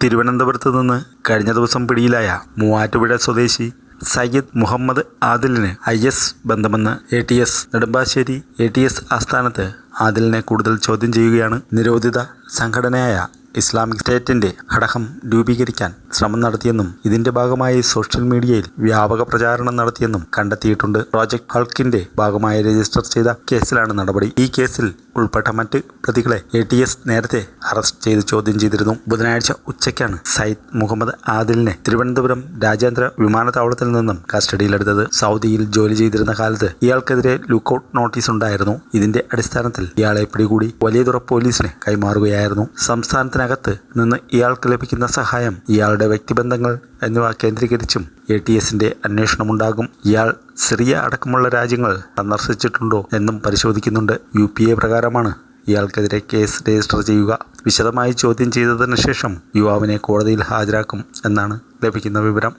തിരുവനന്തപുരത്ത് നിന്ന് കഴിഞ്ഞ ദിവസം പിടിയിലായ മൂവാറ്റുപുഴ സ്വദേശി Sayyid Muhammad ആദിലിന് IS ബന്ധമെന്ന് ATS Nedumbassery ATS ആസ്ഥാനത്ത് ആദിലിനെ കൂടുതൽ ചോദ്യം ചെയ്യുകയാണ്. നിരോധിത സംഘടനയായ ഇസ്ലാമിക് സ്റ്റേറ്റിന്റെ ഘടകം രൂപീകരിക്കാൻ ശ്രമം നടത്തിയെന്നും ഇതിന്റെ ഭാഗമായി സോഷ്യൽ മീഡിയയിൽ വ്യാപക പ്രചാരണം നടത്തിയെന്നും കണ്ടെത്തിയിട്ടുണ്ട്. പ്രോജക്ട് ഹൾക്കിന്റെ ഭാഗമായി രജിസ്റ്റർ ചെയ്ത കേസിലാണ് നടപടി. ഈ കേസിൽ ഉൾപ്പെട്ട മറ്റ് പ്രതികളെ ATS നേരത്തെ അറസ്റ്റ് ചെയ്ത് ചോദ്യം ചെയ്തിരുന്നു. ബുധനാഴ്ച ഉച്ചയ്ക്കാണ് സയ്യിദ് മുഹമ്മദ് ആദിലിനെ തിരുവനന്തപുരം രാജ്യാന്തര വിമാനത്താവളത്തിൽ നിന്നും കസ്റ്റഡിയിലെടുത്തത്. സൗദിയിൽ ജോലി ചെയ്തിരുന്ന കാലത്ത് ഇയാൾക്കെതിരെ ലുക്കൌട്ട് നോട്ടീസ് ഉണ്ടായിരുന്നു. ഇതിന്റെ അടിസ്ഥാനത്തിൽ ഇയാളെ പിടികൂടി വലിയതുറ പോലീസിന് കൈമാറുകയായിരുന്നു. സംസ്ഥാനത്തിനകത്ത് നിന്ന് ഇയാൾക്ക് ലഭിക്കുന്ന സഹായം, ഇയാളുടെ വ്യക്തിബന്ധങ്ങൾ എന്നിവ കേന്ദ്രീകരിച്ചും ATSന്റെ അന്വേഷണമുണ്ടാകും. ഇയാൾ സിറിയ അടക്കമുള്ള രാജ്യങ്ങൾ സന്ദർശിച്ചിട്ടുണ്ടോ എന്നും പരിശോധിക്കുന്നുണ്ട്. UPA പ്രകാരമാണ് ഇയാൾക്കെതിരെ കേസ് രജിസ്റ്റർ ചെയ്യുക. വിശദമായി ചോദ്യം ചെയ്തതിനു ശേഷം യുവാവിനെ കോടതിയിൽ ഹാജരാക്കും എന്നാണ് ലഭിക്കുന്ന വിവരം.